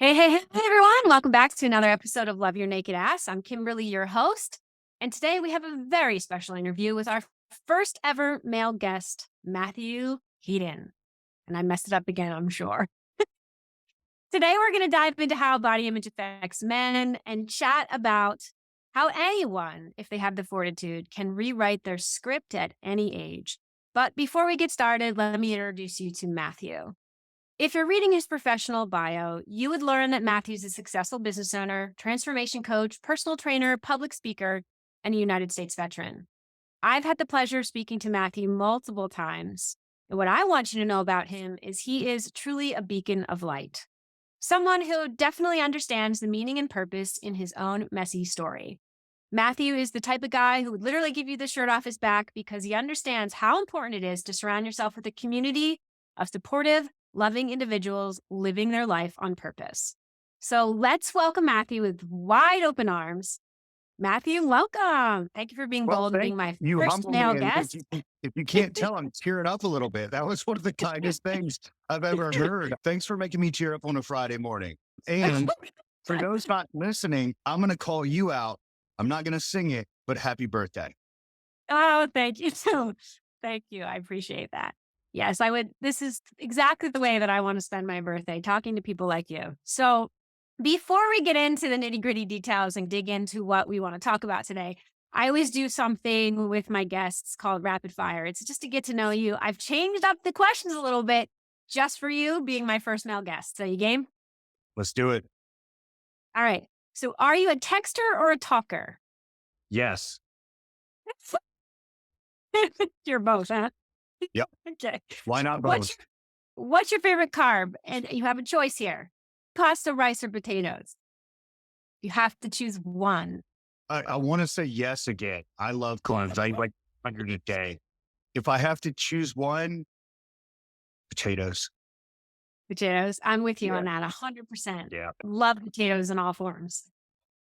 Hey, everyone. Welcome back to another episode of Love Your Naked Ass. I'm Kimberly, your host. And today we have a very special interview with our first ever male guest, Matthew Headden. And I messed it up again, I'm sure. Today we're going to dive into how body image affects men and chat about how anyone, if they have the fortitude, can rewrite their script at any age. But before we get started, let me introduce you to Matthew. If you're reading his professional bio, you would learn that Matthew's a successful business owner, transformation coach, personal trainer, public speaker, and a United States veteran. I've had the pleasure of speaking to Matthew multiple times. And what I want you to know about him is he is truly a beacon of light. Someone who definitely understands the meaning and purpose in his own messy story. Matthew is the type of guy who would literally give you the shirt off his back because he understands how important it is to surround yourself with a community of supportive, loving individuals living their life on purpose. So let's welcome Matthew with wide open arms. Matthew, welcome. Thank you for being Well, bold and thank being my you. first Humble me. male And guest. if you can't tell, I'm tearing up a little bit. That was one of the kindest things I've ever heard. Thanks for making me tear up on a Friday morning. And for those not listening, I'm going to call you out. I'm not going to sing it, but happy birthday. Oh, thank you. Thank you. I appreciate that. Yes, I would. This is exactly the way that I want to spend my birthday, talking to people like you. So before we get into the nitty gritty details and dig into what we want to talk about today, I always do something with my guests called rapid fire. It's just to get to know you. I've changed up the questions a little bit just for you being my first male guest. So you game? Let's do it. All right. So are you a texter or a talker? Yes. You're both, huh? Yep. Okay. Why not What's both? What's your favorite carb? And you have a choice here. Pasta, rice, or potatoes. You have to choose one. I want to say yes again. I love carbs. I like 100 a day. If I have to choose one, potatoes. Potatoes. I'm with you Yeah. on that 100%. Yeah. Love potatoes in all forms.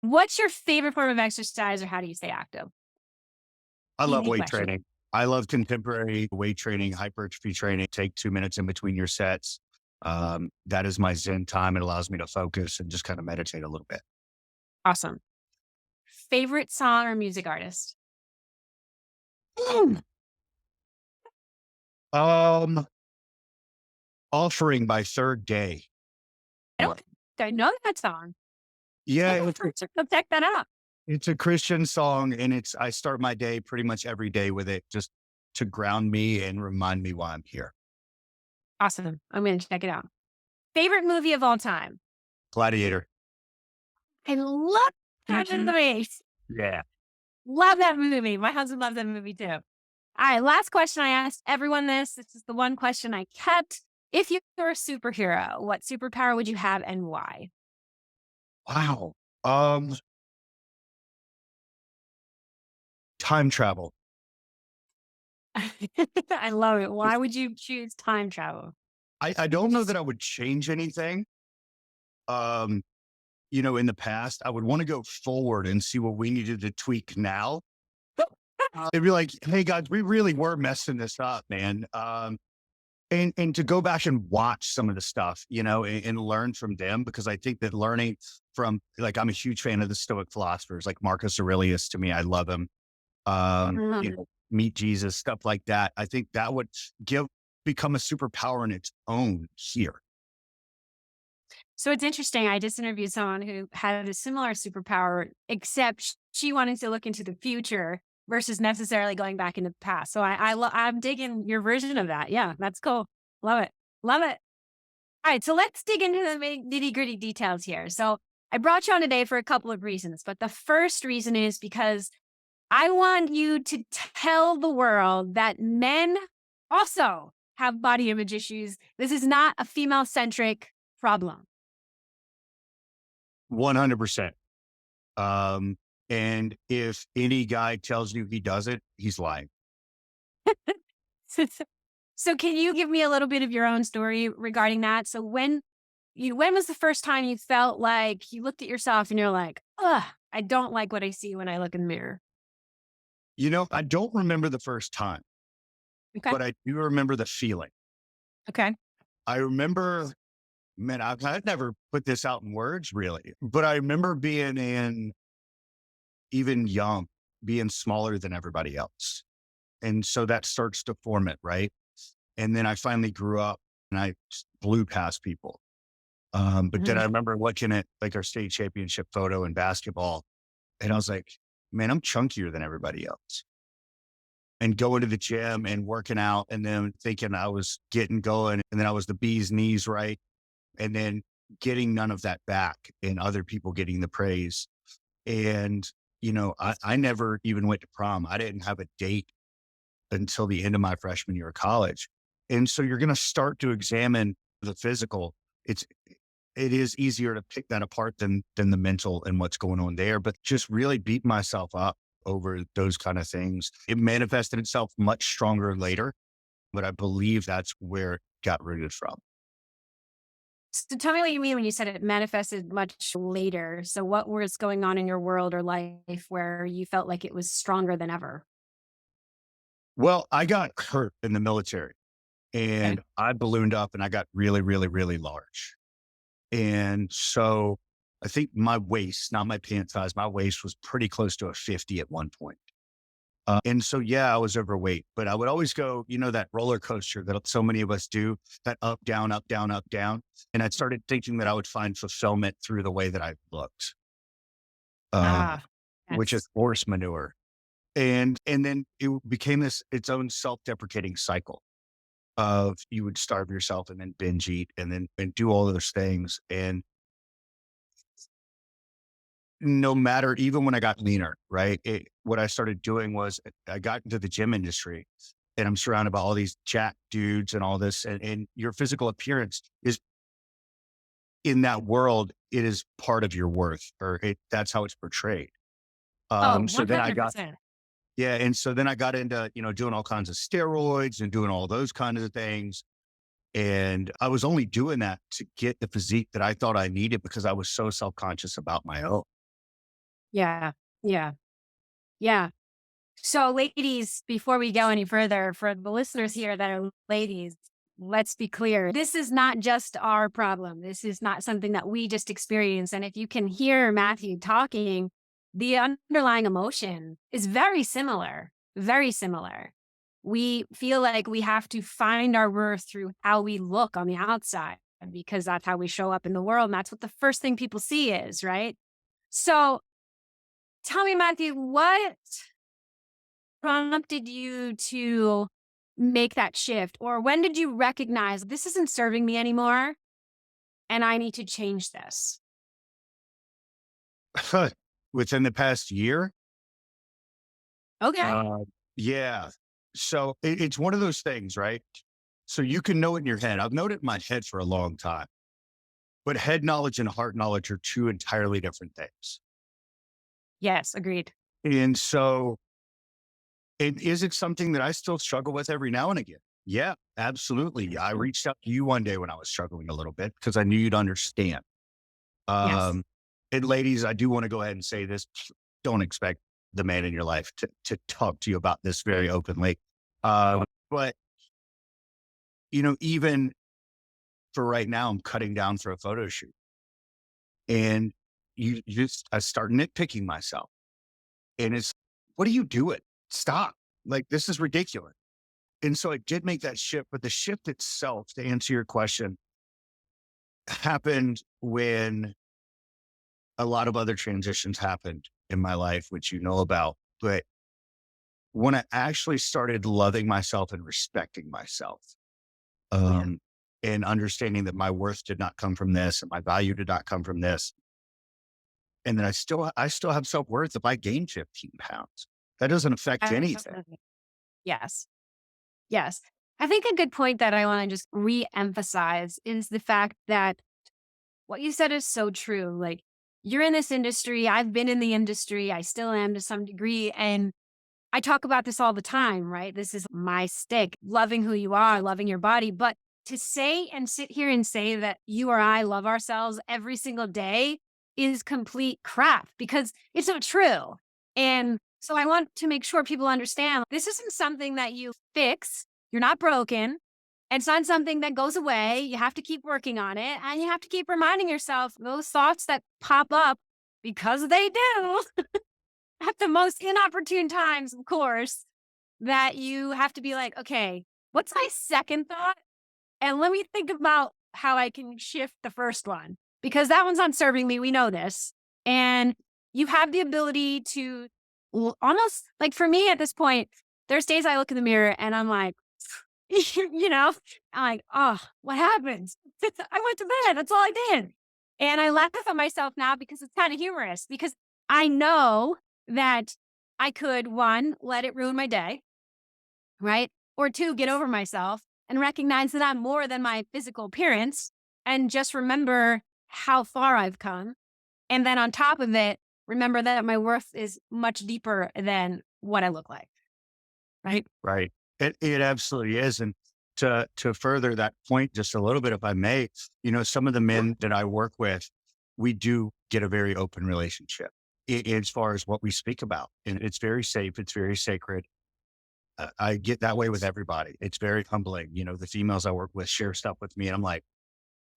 What's your favorite form of exercise or how do you stay active? I love Easy weight question. training. I love contemporary weight training, hypertrophy training. Take 2 minutes in between your sets. That is my Zen time. It allows me to focus and just kind of meditate a little bit. Awesome. Favorite song or music artist? Mm. Um, Offering by Third Day. I don't think I know that song. Yeah, Go check that out. it's a Christian song, and I start my day pretty much every day with it, just to ground me and remind me why I'm here. Awesome. I'm going to check it out. Favorite movie of all time? Gladiator. I love that movie. Yeah. Love that movie. My husband loves that movie too. All right, last question I asked everyone this. This is the one question I kept. If you were a superhero, what superpower would you have and why? Wow. Time travel. I love it. Why would you choose time travel? I don't know that I would change anything. Um, in the past, I would want to go forward and see what we needed to tweak now. It'd be like, hey guys, we really were messing this up, man. And to go back and watch some of the stuff, and learn from them, because I think that learning from, like, I'm a huge fan of the Stoic philosophers, like Marcus Aurelius. To me, I love him. Meet Jesus, stuff like that. I think that would become a superpower in its own here. So it's interesting. I just interviewed someone who had a similar superpower, except she wanted to look into the future versus necessarily going back into the past. So I'm digging your version of that. Yeah, that's cool. Love it. Love it. All right, so let's dig into the nitty gritty details here. So I brought you on today for a couple of reasons, but the first reason is because I want you to tell the world that men also have body image issues. This is not a female centric problem. 100%. And if any guy tells you he doesn't, he's lying. So can you give me a little bit of your own story regarding that? So when was the first time you felt like you looked at yourself and you're like, ugh, I don't like what I see when I look in the mirror? I don't remember the first time, Okay. but I do remember the feeling. Okay. I remember man, I've never put this out in words really, but I remember being in even young, being smaller than everybody else. And so that starts to form it, right? And then I finally grew up and I blew past people. But then Mhm. I remember looking at like our state championship photo in basketball, and I was like, man, I'm chunkier than everybody else. And going to the gym and working out, and then thinking I was getting going, and then I was the bee's knees, right? And then getting none of that back, and other people getting the praise. And, I never even went to prom. I didn't have a date until the end of my freshman year of college. And so you're going to start to examine the physical. It's it is easier to pick that apart than the mental and what's going on there, but just really beat myself up over those kind of things. It manifested itself much stronger later, but I believe that's where it got rooted from. So tell me what you mean when you said it manifested much later. So what was going on in your world or life where you felt like it was stronger than ever? Well, I got hurt in the military Okay. and I ballooned up and I got really, really, really large. And so I think my waist, not my pant size, my waist was pretty close to a 50 at one point. And so, yeah, I was overweight, but I would always go, that roller coaster that so many of us do, that up, down, up, down, up, down. And I started thinking that I would find fulfillment through the way that I looked, uh, Ah, which is yes. horse manure. And then it became its own self-deprecating cycle of you would starve yourself and then binge eat and do all those things. And no matter, even when I got leaner, right? What I started doing was I got into the gym industry and I'm surrounded by all these jack dudes and all this. And your physical appearance is in that world, it is part of your worth that's how it's portrayed. Oh, So then I got, 100%. yeah. And so then I got into, doing all kinds of steroids and doing all those kinds of things. And I was only doing that to get the physique that I thought I needed because I was so self conscious about my own. Yeah. Yeah. Yeah. So, ladies, before we go any further, for the listeners here that are ladies, let's be clear. This is not just our problem. This is not something that we just experience. And if you can hear Matthew talking, the underlying emotion is very similar, very similar. We feel like we have to find our worth through how we look on the outside because that's how we show up in the world. And that's what the first thing people see is, right? So, tell me, Matthew, what prompted you to make that shift? Or when did you recognize this isn't serving me anymore and I need to change this? Within the past year. Okay. Uh, yeah. So it's one of those things, right? So you can know it in your head. I've known it in my head for a long time, but head knowledge and heart knowledge are two entirely different things. Yes, agreed. And so, is it something that I still struggle with every now and again? Yeah, absolutely. I Mm. reached out to you one day when I was struggling a little bit because I knew you'd understand. Yes. Um, and ladies, I do want to go ahead and say this. Don't expect the man in your life to talk to you about this very openly. But, even for right now, I'm cutting down for a photo shoot. And I start nitpicking myself. And it's, what are you doing? Stop. Like, this is ridiculous. And so I did make that shift, but the shift itself, to answer your question, happened when a lot of other transitions happened in my life, which you know about. But when I actually started loving myself and respecting myself, Yeah. um, and understanding that my worth did not come from this and my value did not come from this, and then I still have self worth if I gain 15 pounds. That doesn't affect anything. Absolutely. Yes. Yes. I think a good point that I want to just re-emphasize is the fact that what you said is so true. Like, you're in this industry. I've been in the industry. I still am to some degree. And I talk about this all the time, right? This is my stick, loving who you are, loving your body. But to say and sit here and say that you or I love ourselves every single day is complete crap because it's not true. And so I want to make sure people understand this isn't something that you fix. You're not broken. It's not something that goes away. You have to keep working on it, and you have to keep reminding yourself those thoughts that pop up, because they do at the most inopportune times, of course, that you have to be like, okay, what's my second thought? And let me think about how I can shift the first one, because that one's not serving me. We know this. And you have the ability to almost, like, for me at this point, there's days I look in the mirror and I'm like, you know, I'm like, oh, what happened? I went to bed. That's all I did. And I laugh at myself now because it's kind of humorous, because I know that I could, one, let it ruin my day, right? Or two, get over myself and recognize that I'm more than my physical appearance, and just remember how far I've come. And then on top of it, remember that my worth is much deeper than what I look like, right? Right. It absolutely is. And to further that point just a little bit, if I may, some of the men that I work with, we do get a very open relationship as far as what we speak about. And it's very safe. It's very sacred. I get that way with everybody. It's very humbling. The females I work with share stuff with me and I'm like,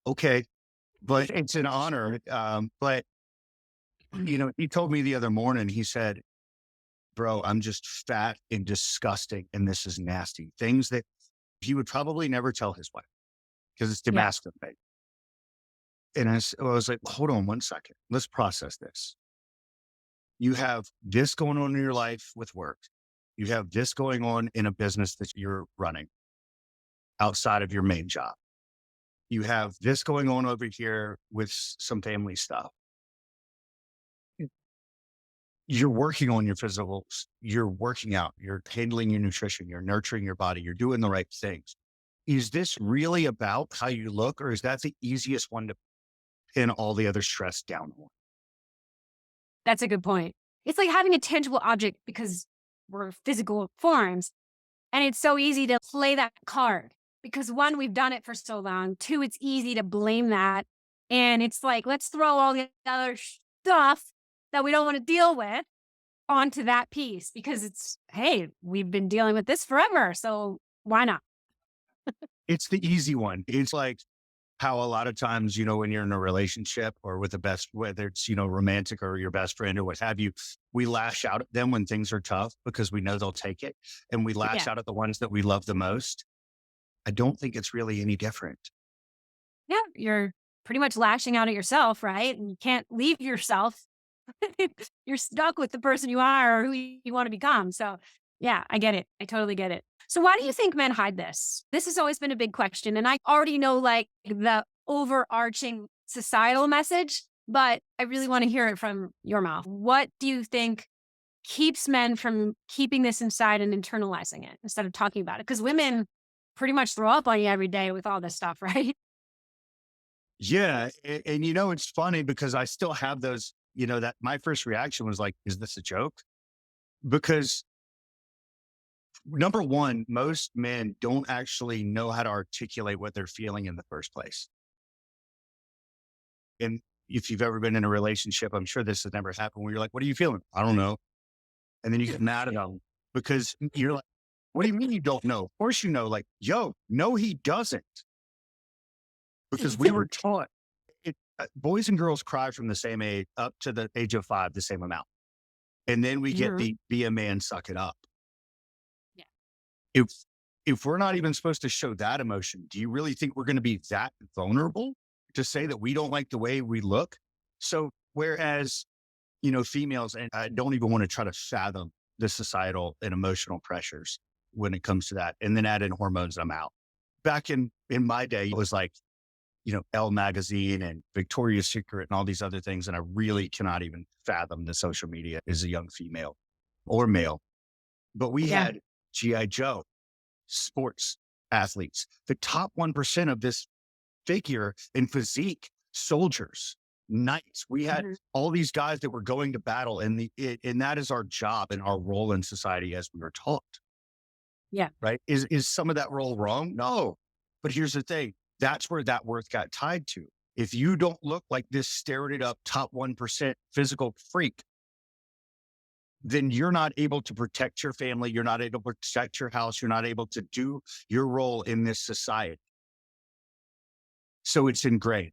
okay, but it's an honor. But he told me the other morning, he said, bro, I'm just fat and disgusting. And this is nasty. Things that he would probably never tell his wife because it's Yeah. demasculating. And I was like, hold on one second. Let's process this. You have this going on in your life with work. You have this going on in a business that you're running outside of your main job. You have this going on over here with some family stuff. You're working on your physicals. You're working out. You're handling your nutrition. You're nurturing your body. You're doing the right things. Is this really about how you look, or is that the easiest one to pin all the other stress down on? That's a good point. It's like having a tangible object, because we're physical forms. And it's so easy to play that card because, one, we've done it for so long. Two, it's easy to blame that. And it's like, let's throw all the other stuff that we don't want to deal with onto that piece, because it's, hey, we've been dealing with this forever. So why not? It's the easy one. It's like how a lot of times, when you're in a relationship or with whether it's, romantic or your best friend or what have you, we lash out at them when things are tough because we know they'll take it. And we lash Yeah. out at the ones that we love the most. I don't think it's really any different. Yeah. You're pretty much lashing out at yourself, right? And you can't leave yourself. You're stuck with the person you are or who you want to become. So, yeah, I get it. I totally get it. So, why do you think men hide this? This has always been a big question. And I already know, like, the overarching societal message, but I really want to hear it from your mouth. What do you think keeps men from keeping this inside and internalizing it instead of talking about it? Because women pretty much throw up on you every day with all this stuff, right? Yeah. And, it's funny because I still have those, that my first reaction was like, is this a joke? Because number one, most men don't actually know how to articulate what they're feeling in the first place. And if you've ever been in a relationship, I'm sure this has never happened where you're like, what are you feeling? I don't know. And then you get mad at them because you're like, what do you mean you don't know? Of course you know, like, yo, no, he doesn't. Because we were taught boys and girls cry from the same age up to the age of 5, the same amount. And then we get Mhm. the be a man, suck it up. Yeah. If if we're not even supposed to show that emotion, do you really think we're going to be that vulnerable to say that we don't like the way we look? So whereas, females, and I don't even want to try to fathom the societal and emotional pressures when it comes to that. And then add in hormones, I'm out. Back in my day, it was like, Elle magazine and Victoria's Secret and all these other things. And I really cannot even fathom the social media as a young female or male. But we Yeah. had G.I. Joe, sports athletes, the top 1% of this figure and physique, soldiers, knights. We had Mhm. all these guys that were going to battle, and that is our job and our role in society as we were taught. Yeah. Right? Is some of that role wrong? No. But here's the thing. That's where that worth got tied to. If you don't look like this steroided up top 1% physical freak, then you're not able to protect your family. You're not able to protect your house. You're not able to do your role in this society. So it's ingrained.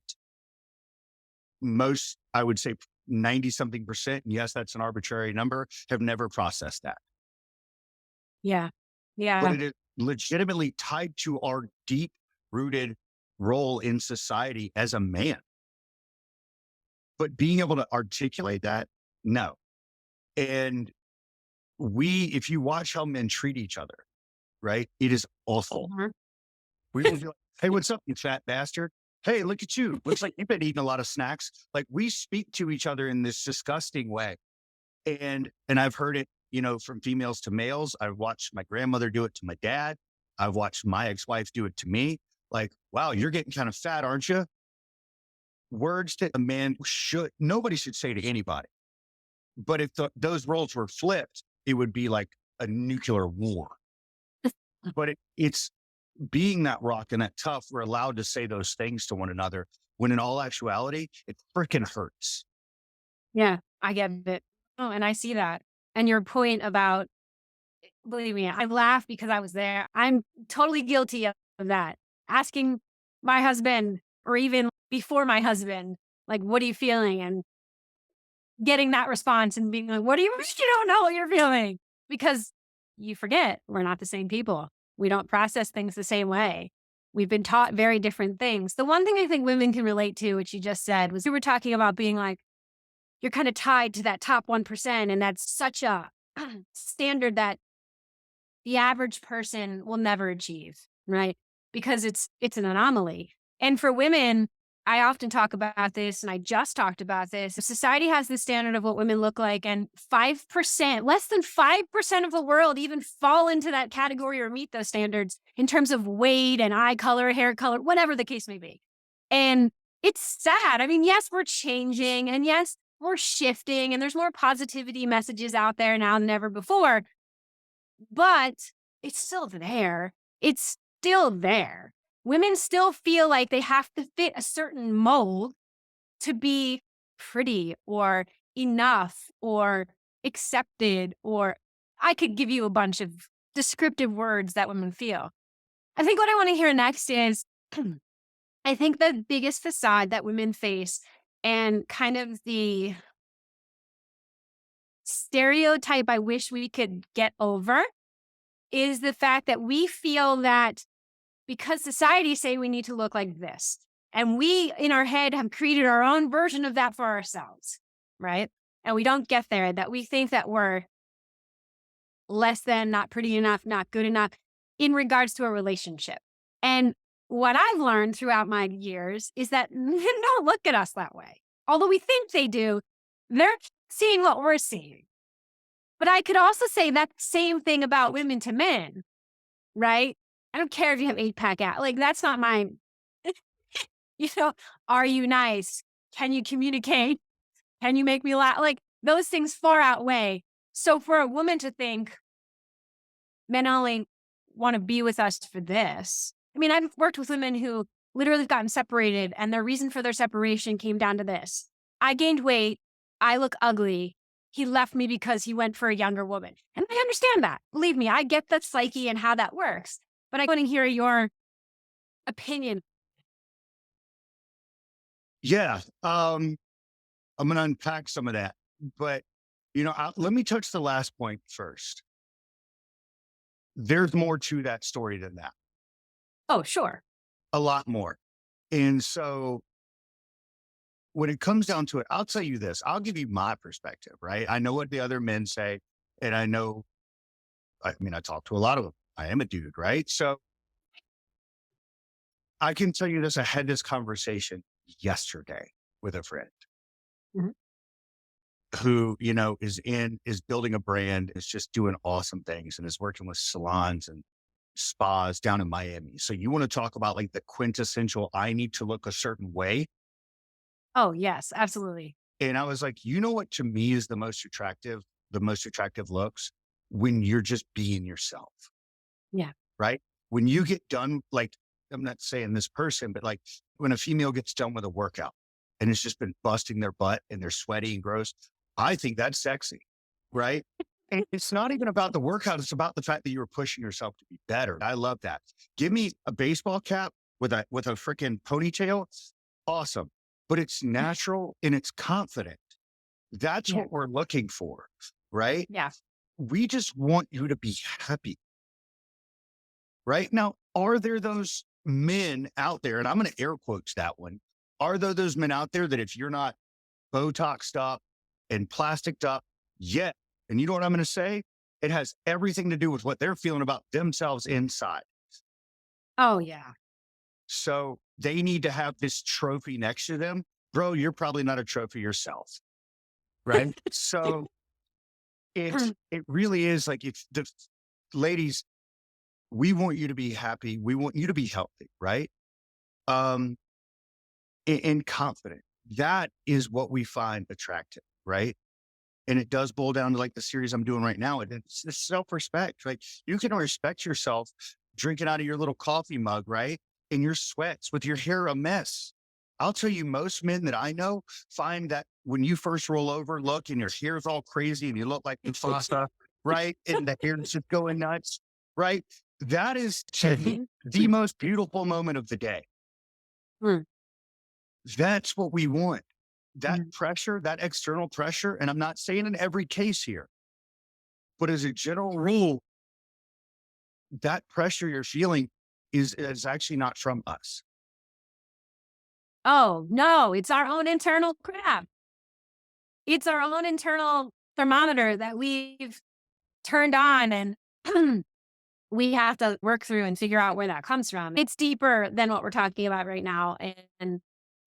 Most, I would say 90 something percent, and yes, that's an arbitrary number, have never processed that. Yeah. But Yeah. it is legitimately tied to our deep rooted role in society as a man. But being able to articulate that, no. And if you watch how men treat each other, right? It is awful. Mhm. We will be like, hey, what's up, you fat bastard? Hey, look at you. Looks like you've been eating a lot of snacks. Like we speak to each other in this disgusting way. And I've heard it, from females to males. I've watched my grandmother do it to my dad. I've watched my ex-wife do it to me. Like, wow, you're getting kind of fat, aren't you? Words that a man nobody should say to anybody. But if those roles were flipped, it would be like a nuclear war. But it's being that rock and that tough, we're allowed to say those things to one another when in all actuality, it freaking hurts. Yeah, I get it. Oh, and I see that. And your point about, believe me, I laugh because I was there. I'm totally guilty of that. Asking my husband or even before my husband, like, what are you feeling? And getting that response and being like, what do you, you don't know what you're feeling? Because you forget we're not the same people. We don't process things the same way. We've been taught very different things. The one thing I think women can relate to, which you just said, was you were talking about being like, you're kind of tied to that top 1%. And that's such a standard that the average person will never achieve, right? Because it's an anomaly. And for women, I often talk about this and I just talked about this. Society has this standard of what women look like, and 5%, less than 5% of the world even fall into that category or meet those standards in terms of weight and eye color, hair color, whatever the case may be. And it's sad. I mean, yes, we're changing, and yes, we're shifting, and there's more positivity messages out there now than ever before, but it's still there. It's still there. Women still feel like they have to fit a certain mold to be pretty or enough or accepted, or I could give you a bunch of descriptive words that women feel. I think what I want to hear next is I think the biggest facade that women face and kind of the stereotype I wish we could get over is the fact that we feel that because society say we need to look like this, and we in our head have created our own version of that for ourselves, right? And we don't get there, that we think that we're less than, not pretty enough, not good enough in regards to a relationship. And what I've learned throughout my years is that men don't look at us that way. Although we think they do, they're seeing what we're seeing. But I could also say that same thing about women to men, right? I don't care if you have 8-pack out. Like, that's not my, are you nice? Can you communicate? Can you make me laugh? Like, those things far outweigh. So for a woman to think men only want to be with us for this. I mean, I've worked with women who literally have gotten separated, and their reason for their separation came down to this: I gained weight. I look ugly. He left me because he went for a younger woman. And I understand that. Believe me, I get that psyche and how that works. But I want to hear your opinion. Yeah. I'm going to unpack some of that, but let me touch the last point first. There's more to that story than that, Oh, sure. a lot more. And so when it comes down to it, I'll tell you this, I'll give you my perspective, right? I know what the other men say, and I talk to a lot of them. I am a dude, right? So I can tell you this. I had this conversation yesterday with a friend Mhm. who, is building a brand, is just doing awesome things and is working with salons and spas down in Miami. So you want to talk about like the quintessential, I need to look a certain way. Oh, yes, absolutely. And I was like, you know what to me is the most attractive looks when you're just being yourself, Yeah. right? When you get done, like, I'm not saying this person, but like when a female gets done with a workout and it's just been busting their butt and they're sweaty and gross, I think that's sexy, right? And it's not even about the workout. It's about the fact that you were pushing yourself to be better. I love that. Give me a baseball cap with a freaking ponytail. Awesome. But it's natural and it's confident. That's Yeah. what we're looking for, right? Yeah. We just want you to be happy, right? Now, are there those men out there, and I'm going to air quotes that one, are there those men out there that if you're not Botoxed up and plasticed up yet, and you know what I'm going to say? It has everything to do with what they're feeling about themselves inside. Oh, yeah. So they need to have this trophy next to them. Bro, you're probably not a trophy yourself, right? So it really is like if the ladies, we want you to be happy. We want you to be healthy, right? Um, and confident. That is what we find attractive, right? And it does boil down to like the series I'm doing right now. And it's the self-respect. Like you can respect yourself drinking out of your little coffee mug, right? In your sweats with your hair a mess. I'll tell you, most men that I know find that when you first roll over, look, and your hair's all crazy and you look like Mufasa, right? And the hair's just going nuts, right? That is the most beautiful moment of the day. Mm, That's what we want. That mm. pressure, that external pressure, and I'm not saying in every case here, but as a general rule, that pressure you're feeling is actually not from us. Oh, no, it's our own internal crap. It's our own internal thermometer that we've turned on and we have to work through and figure out where that comes from. It's deeper than what we're talking about right now. And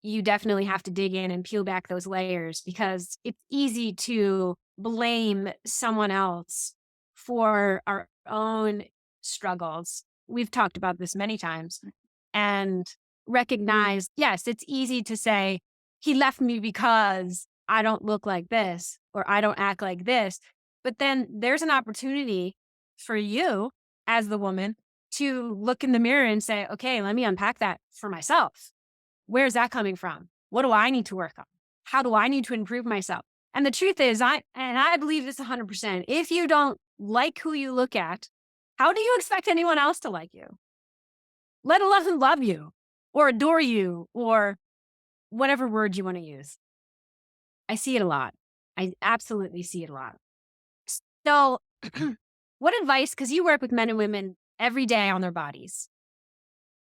you definitely have to dig in and peel back those layers because it's easy to blame someone else for our own struggles. We've talked about this many times and recognize, yes, it's easy to say, he left me because I don't look like this or I don't act like this. But then there's an opportunity for you as the woman to look in the mirror and say, okay, let me unpack that for myself. Where's that coming from? What do I need to work on? How do I need to improve myself? And the truth is, I believe this 100%. If you don't like who you look at, how do you expect anyone else to like you? Let alone love you or adore you or whatever word you want to use. I see it a lot. I absolutely see it a lot. So, what advice, because you work with men and women every day on their bodies,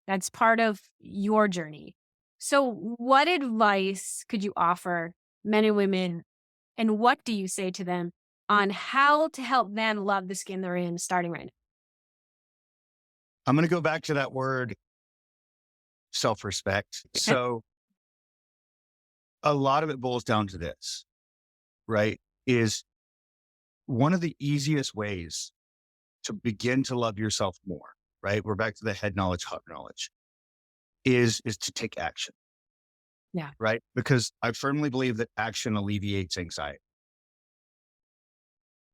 that's part of your journey. So, what advice could you offer men and women, and what do you say to them on how to help them love the skin they're in starting right I'm going to go back to that word self-respect. now? So a lot of it boils down to this, right? Is one of the easiest ways to begin to love yourself more, right? We're back to the head knowledge, heart knowledge, is to take action, Yeah. right? Because I firmly believe that action alleviates anxiety.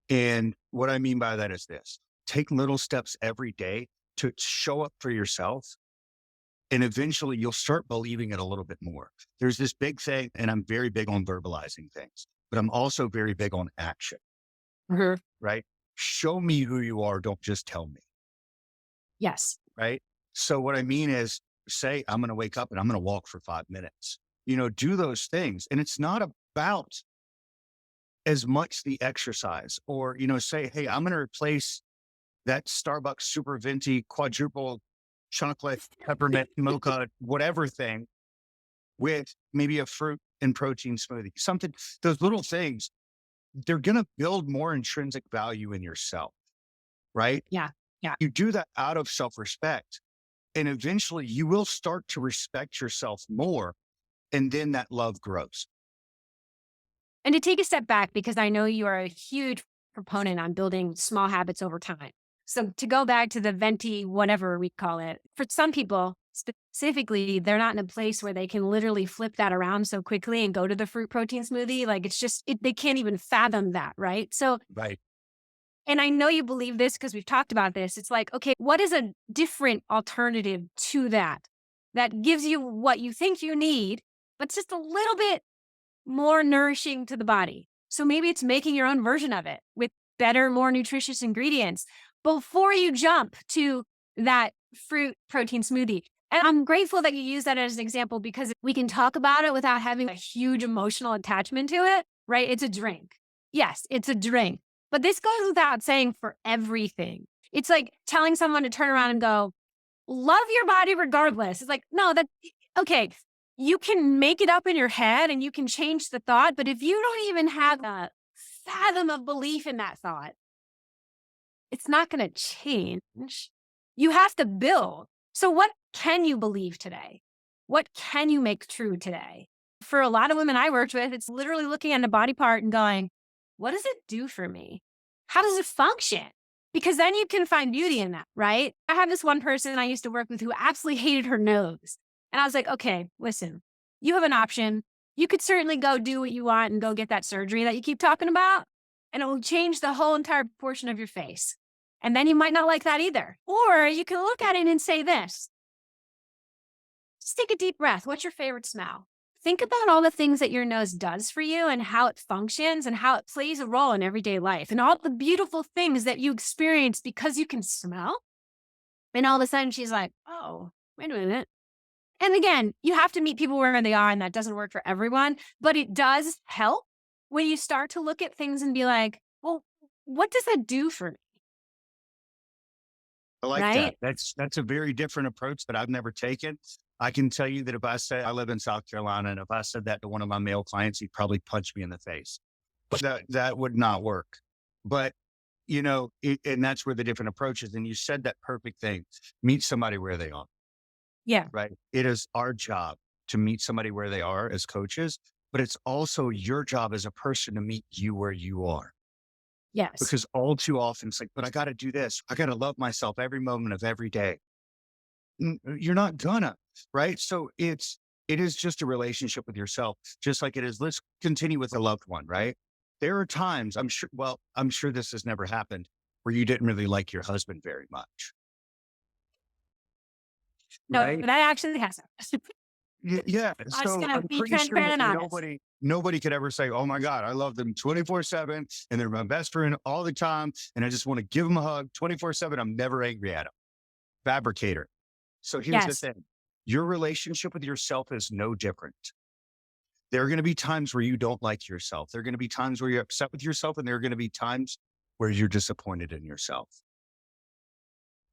And what I mean by that is this: take little steps every day to show up for yourself. And eventually you'll start believing it a little bit more. There's this big thing, and I'm very big on verbalizing things, but I'm also very big on action, Mhm. right? Show me who you are. Don't just tell me, Yes. right? So what I mean is say, I'm going to wake up and I'm going to walk for 5 minutes, do those things. And it's not about as much the exercise or, say, hey, I'm going to replace that Starbucks super venti quadruple chocolate peppermint mocha, whatever thing with maybe a fruit and protein smoothie, something, those little things, they're going to build more intrinsic value in yourself, right? Yeah. Yeah. You do that out of self-respect and eventually you will start to respect yourself more. And then that love grows. And to take a step back, because I know you are a huge proponent on building small habits over time. So to go back to the venti, whatever we call it, for some people specifically, they're not in a place where they can literally flip that around so quickly and go to the fruit protein smoothie. Like it's just, they can't even fathom that. Right. So, Right. and I know you believe this because we've talked about this. It's like, okay, what is a different alternative to that that gives you what you think you need, but it's just a little bit more nourishing to the body? So maybe it's making your own version of it with better, more nutritious ingredients before you jump to that fruit protein smoothie. And I'm grateful that you use that as an example because we can talk about it without having a huge emotional attachment to it, right? It's a drink. Yes, it's a drink. But this goes without saying for everything. It's like telling someone to turn around and go, love your body regardless. It's like, no, okay. You can make it up in your head and you can change the thought. But if you don't even have a fathom of belief in that thought, it's not going to change. You have to build. So what can you believe today? What can you make true today? For a lot of women I worked with, it's literally looking at a body part and going, what does it do for me? How does it function? Because then you can find beauty in that, right? I have this one person I used to work with who absolutely hated her nose. And I was like, okay, listen, you have an option. You could certainly go do what you want and go get that surgery that you keep talking about, and it will change the whole entire portion of your face. And then you might not like that either. Or you can look at it and say this. Just take a deep breath. What's your favorite smell? Think about all the things that your nose does for you and how it functions and how it plays a role in everyday life and all the beautiful things that you experience because you can smell. And all of a sudden she's like, oh, wait a minute. And again, you have to meet people where they are, and that doesn't work for everyone, but it does help when you start to look at things and be like, well, what does that do for me? I like that. Right? That's a very different approach that I've never taken. I can tell you that if I say I live in South Carolina, and if I said that to one of my male clients, he'd probably punch me in the face. But that would not work. But and that's where the different approaches. And you said that perfect thing: meet somebody where they are. Yeah. Right? It is our job to meet somebody where they are as coaches, but it's also your job as a person to meet you where you are. Yes. Because all too often it's like, but I got to do this. I got to love myself every moment of every day. You're not gonna, right? So it is just a relationship with yourself, just like it is. Let's continue with a loved one, right? There are times I'm sure this has never happened where you didn't really like your husband very much, No, right? that actually has happened. Yeah. I'm just So going to I'm be pretty sure transparent that and honest. nobody could ever say, oh my God, I love them 24/7 and they're my best friend all the time. And I just want to give them a hug 24/7. I'm never angry at them. Fabricator. So here's the Yes. thing. Your relationship with yourself is no different. There are going to be times where you don't like yourself. There are going to be times where you're upset with yourself, and there are going to be times where you're disappointed in yourself.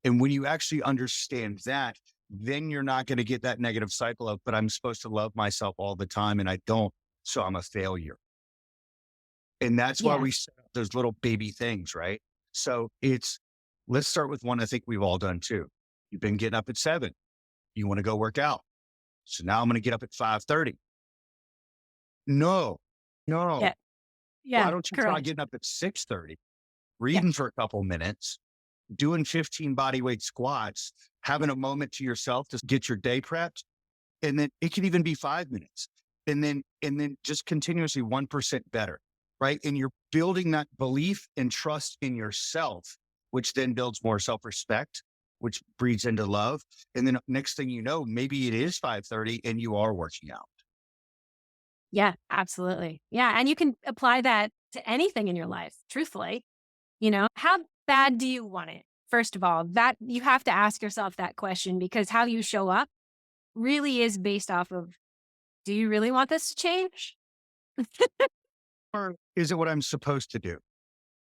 And when you actually understand that, then you're not going to get that negative cycle of, but I'm supposed to love myself all the time and I don't. So I'm a failure. And that's why Yeah. we set up those little baby things, right? So let's start with one I think we've all done too. You've been getting up at 7. You want to go work out. So now I'm going to get up at 5:30. No, no. Yeah. Why Yeah. don't you try Correct. getting up at 6:30, Yeah. reading for a couple minutes, doing 15 body weight squats, having a moment to yourself to get your day prepped. And then it can even be 5 minutes. And then just continuously 1% better. Right. And you're building that belief and trust in yourself, which then builds more self-respect, which breeds into love. And then next thing you know, maybe it is 5:30 and you are working out. Yeah, absolutely. Yeah. And you can apply that to anything in your life, truthfully. How bad do you want it? First of all, that you have to ask yourself that question because how you show up really is based off of, do you really want this to change? Or is it what I'm supposed to do?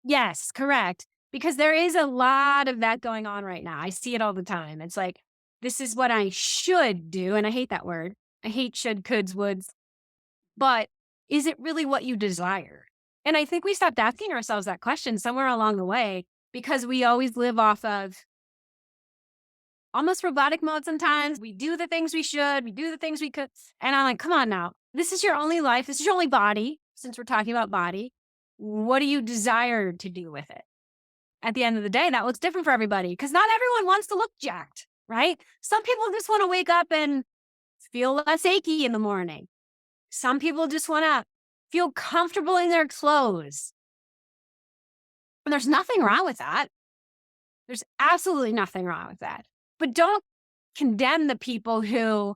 Yes, correct. Because there is a lot of that going on right now. I see it all the time. It's like, this is what I should do. And I hate that word. I hate should, coulds, woulds. But is it really what you desire? And I think we stopped asking ourselves that question somewhere along the way because we always live off of almost robotic mode sometimes. We do the things we should, we do the things we could. And I'm like, come on now. This is your only life. This is your only body. Since we're talking about body, what do you desire to do with it? At the end of the day, that looks different for everybody because not everyone wants to look jacked, right? Some people just want to wake up and feel less achy in the morning. Some people just want to feel comfortable in their clothes. And there's nothing wrong with that. There's absolutely nothing wrong with that. But don't condemn the people who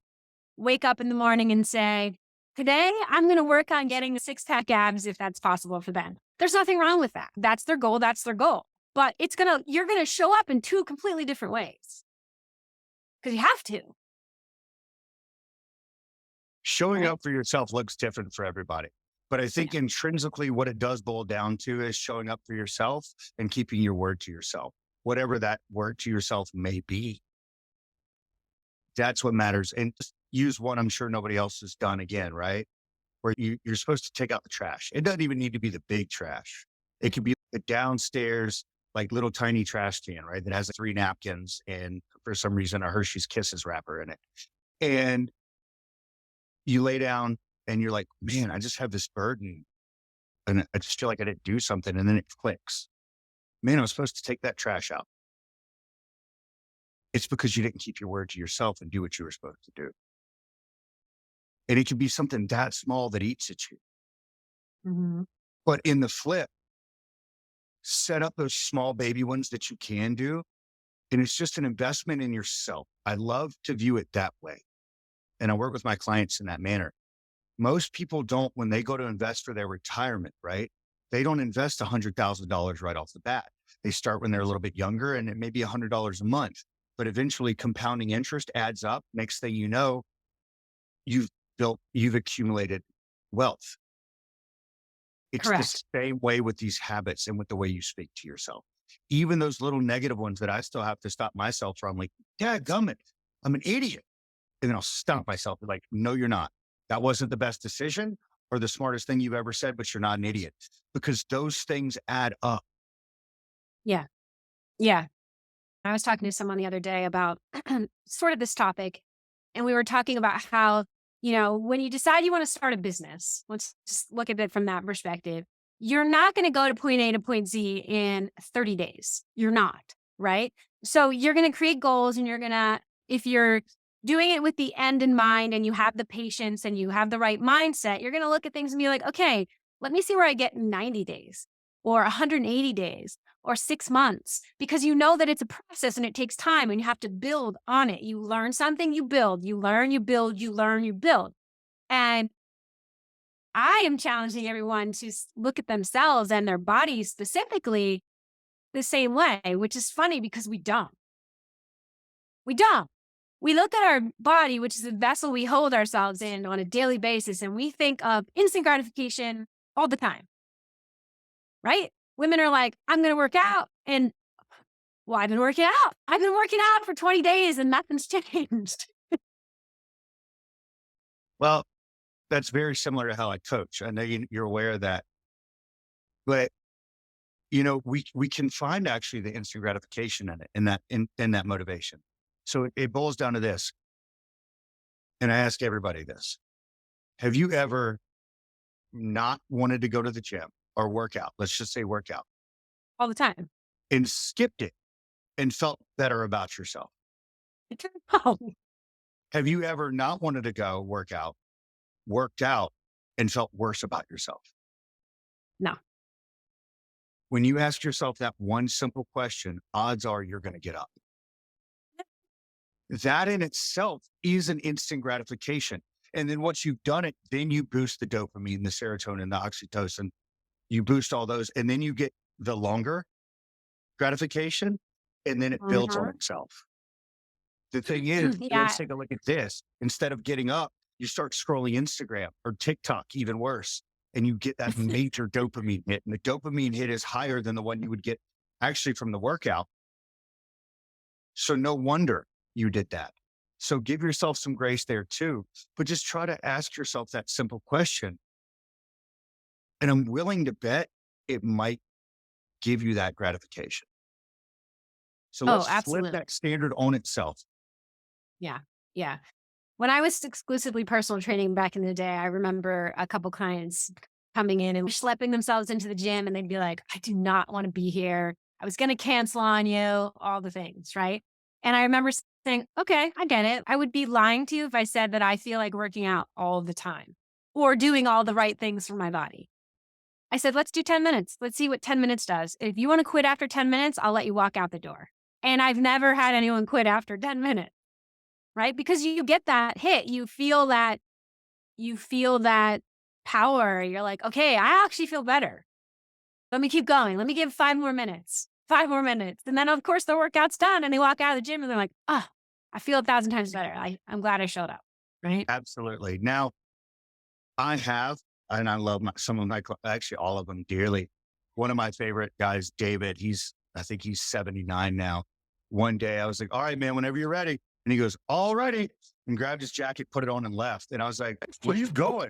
wake up in the morning and say, today I'm going to work on getting the 6-pack abs if that's possible for them. There's nothing wrong with that. That's their goal. That's their goal. But you're going to show up in two completely different ways because you have to, Showing right? up for yourself looks different for everybody. But I Yeah. think intrinsically, what it does boil down to is showing up for yourself and keeping your word to yourself, whatever that word to yourself may be. That's what matters. And just use one I'm sure nobody else has done again, right? Where you're supposed to take out the trash. It doesn't even need to be the big trash. It could be the downstairs, like little tiny trash can, right? That has like, 3 napkins and for some reason a Hershey's Kisses wrapper in it. And you lay down and you're like, man, I just have this burden and I just feel like I didn't do something. And then it clicks. Man, I was supposed to take that trash out. It's because you didn't keep your word to yourself and do what you were supposed to do. And it could be something that small that eats at you. Hmm. But in the flip, set up those small baby ones that you can do. And it's just an investment in yourself. I love to view it that way. And I work with my clients in that manner. Most people don't, when they go to invest for their retirement, right? They don't invest $100,000 right off the bat. They start when they're a little bit younger and it may be $100 a month, but eventually compounding interest adds up. Next thing you know, you've accumulated wealth. It's the Correct. same way with these habits and with the way you speak to yourself. Even those little negative ones that I still have to stop myself from, like, yeah, gummit, I'm an idiot. And then I'll stop myself and like, no, you're not. That wasn't the best decision or the smartest thing you've ever said, but you're not an idiot because those things add up. Yeah. Yeah. I was talking to someone the other day about sort of this topic, and we were talking about how, when you decide you want to start a business, let's just look at it from that perspective. You're not going to go to point A to point Z in 30 days. You're not, right? So you're going to create goals and if you're doing it with the end in mind and you have the patience and you have the right mindset, you're going to look at things and be like, okay, let me see where I get in 90 days or 180 days or 6 months, because you know that it's a process and it takes time and you have to build on it. You learn something, you build, you learn, you build, you learn, you build. And I am challenging everyone to look at themselves and their bodies specifically the same way, which is funny because we don't. We don't. We look at our body, which is the vessel we hold ourselves in on a daily basis, and we think of instant gratification all the time, right? Women are like, I'm going to work out. And well, I've been working out. I've been working out for 20 days and nothing's changed. Well, that's very similar to how I coach. I know you're aware of that, but we can find actually the instant gratification in it, in that motivation. So it boils down to this. And I ask everybody this. Have you ever not wanted to go to the gym or work out? Let's just say workout All the time. and skipped it and felt better about yourself? Oh, Have you ever not wanted to go work out, worked out and felt worse about yourself? no. When you ask yourself that one simple question, odds are you're going to get up. That in itself is an instant gratification. And then once you've done it, then you boost the dopamine, the serotonin, the oxytocin, you boost all those, and then you get the longer gratification, and then it builds on Mhm. itself. The thing is, let's Yeah. take a look at this. Instead of getting up, you start scrolling Instagram or TikTok, even worse, and you get that major dopamine hit. And the dopamine hit is higher than the one you would get actually from the workout. So no wonder you did that. So give yourself some grace there too, but just try to ask yourself that simple question. And I'm willing to bet it might give you that gratification. So Oh, let's flip absolutely. that standard on itself. Yeah. Yeah. When I was exclusively personal training back in the day, I remember a couple clients coming in and schlepping themselves into the gym and they'd be like, I do not want to be here. I was going to cancel on you, all the things. Right. And I remember saying, okay, I get it. I would be lying to you if I said that I feel like working out all the time or doing all the right things for my body. I said, let's do 10 minutes. Let's see what 10 minutes does. If you want to quit after 10 minutes, I'll let you walk out the door. And I've never had anyone quit after 10 minutes, right? Because you get that hit. You feel that power. You're like, okay, I actually feel better. Let me keep going. Let me give 5 more minutes, 5 more minutes. And then, of course, the workout's done and they walk out of the gym and they're like, oh, I feel 1,000 times better. I'm glad I showed up. Right. Absolutely. Now, I have, and I love some of my, actually all of them dearly. One of my favorite guys, David, I think he's 79 now. One day I was like, all right, man, whenever you're ready. And he goes, all righty. And grabbed his jacket, put it on and left. And I was like, where are you going?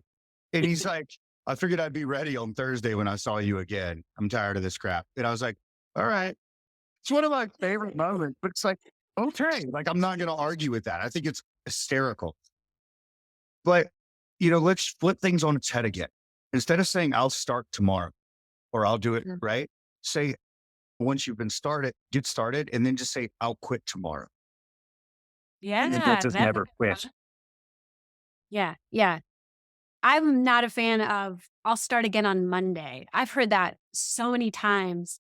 And he's like, I figured I'd be ready on Thursday when I saw you again. I'm tired of this crap. And I was like, all right. It's one of my favorite moments, but it's like, okay, like I'm not going to argue with that. I think it's hysterical. But, let's flip things on its head again. Instead of saying, I'll start tomorrow or I'll do it, Mm. right? Say, once you've been started, get started, and then just say, I'll quit tomorrow. And then don't Yeah. just That's a never good quit. one. Yeah. Yeah. I'm not a fan of I'll start again on Monday. I've heard that so many times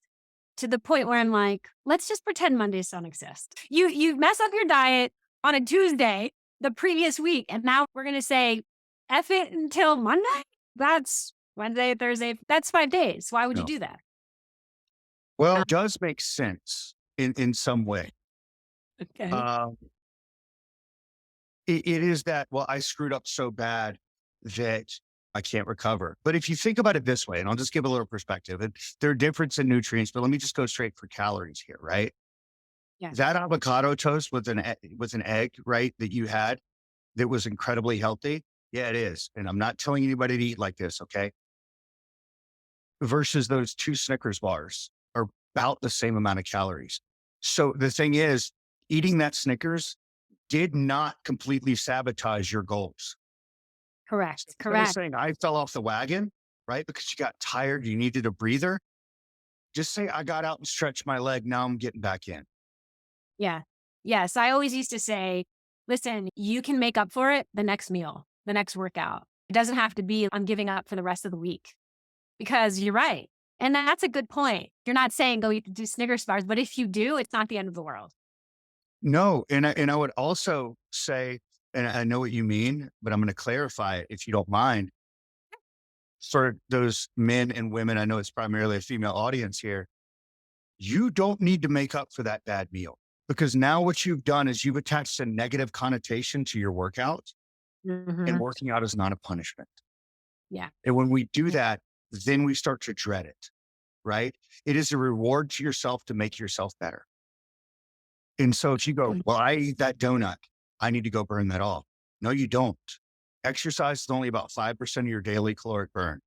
to the point where I'm like, let's just pretend Mondays don't exist. You mess up your diet on a Tuesday the previous week, and now we're gonna say F it until Monday? That's Wednesday, Thursday, that's 5 days. Why would you No. do that? Well, it does make sense in some way. Okay. Um, it is that, well, I screwed up so bad that I can't recover. But if you think about it this way, and I'll just give a little perspective, and there are difference in nutrients, but let me just go straight for calories here, right? Yeah. That avocado toast with with an egg, right, that you had that was incredibly healthy. Yeah, it is. And I'm not telling anybody to eat like this, okay? Versus those two Snickers bars are about the same amount of calories. So the thing is, eating that Snickers did not completely sabotage your goals. Correct. Instead of Correct. saying I fell off the wagon, right? Because you got tired, you needed a breather. Just say I got out and stretched my leg. Now I'm getting back in. Yeah. Yes. I always used to say, listen, you can make up for it the next meal, the next workout. It doesn't have to be I'm giving up for the rest of the week. Because you're right. And that's a good point. You're not saying go eat the Snickers bars, but if you do, it's not the end of the world. No, and I would also say, and I know what you mean, but I'm going to clarify it if you don't mind. For those men and women, I know it's primarily a female audience here. You don't need to make up for that bad meal because now what you've done is you've attached a negative connotation to your workout, and Mhm. working out is not a punishment. Yeah. And when we do that, then we start to dread it, right? It is a reward to yourself to make yourself better. And so if you go, Mm. well, I eat that donut, I need to go burn that off. No, you don't. Exercise is only about 5% of your daily caloric burn.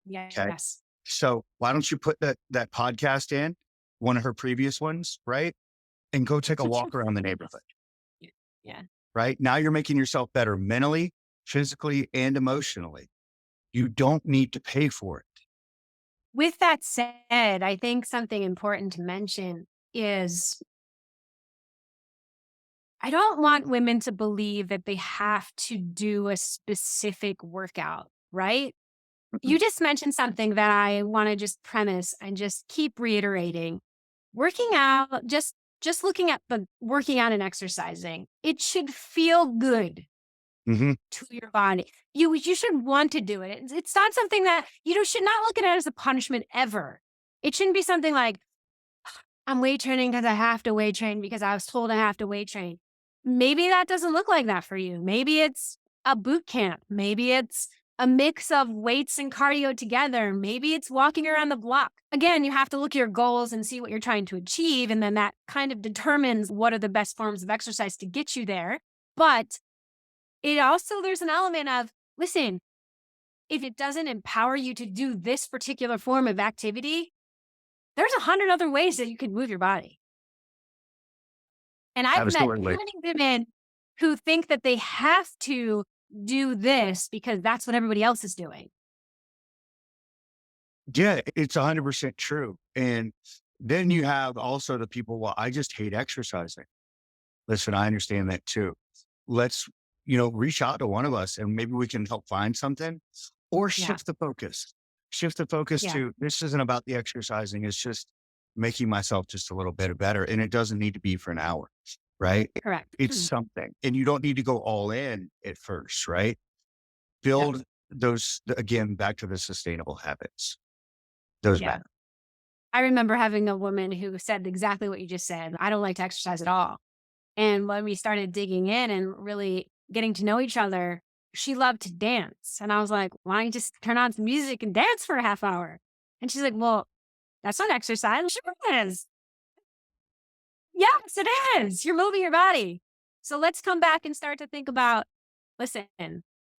Okay. Yes. So why don't you put that podcast in, one of her previous ones, right? And go take a walk around the neighborhood, Yeah. Yeah. right? Now you're making yourself better mentally, physically, and emotionally. You don't need to pay for it. With that said, I think something important to mention is I don't want women to believe that they have to do a specific workout, right? Mhm. You just mentioned something that I want to just premise and just keep reiterating. Working out, just looking at the working out and exercising, it should feel good Mhm. to your body. You should want to do it. It's not something that should not look at it as a punishment ever. It shouldn't be something like I'm weight training because I have to weight train because I was told I have to weight train. Maybe that doesn't look like that for you. Maybe it's a boot camp. Maybe it's a mix of weights and cardio together. Maybe it's walking around the block. Again, you have to look at your goals and see what you're trying to achieve. And then that kind of determines what are the best forms of exercise to get you there. But there's an element of, listen, if it doesn't empower you to do this particular form of activity, there's 100 other ways that you can move your body. And I've met too Absolutely. many women who think that they have to do this because that's what everybody else is doing. Yeah, it's 100% true. And then you have also the people, well, I just hate exercising. Listen, I understand that too. Let's, reach out to one of us and maybe we can help find something or Yeah. shift the focus. Shift the focus Yeah. to this isn't about the exercising. It's just making myself just a little bit better. And it doesn't need to be for an hour, right? Correct. It's something. And you don't need to go all in at first, right? Yeah. Build those, again, back to the sustainable habits. Those Yeah. matter. I remember having a woman who said exactly what you just said. I don't like to exercise at all. And when we started digging in and really getting to know each other, she loved to dance. And I was like, why don't you just turn on some music and dance for a half hour? And she's like, well, that's not exercise. Sure it is. Yes, it is. You're moving your body. So let's come back and start to think about, listen,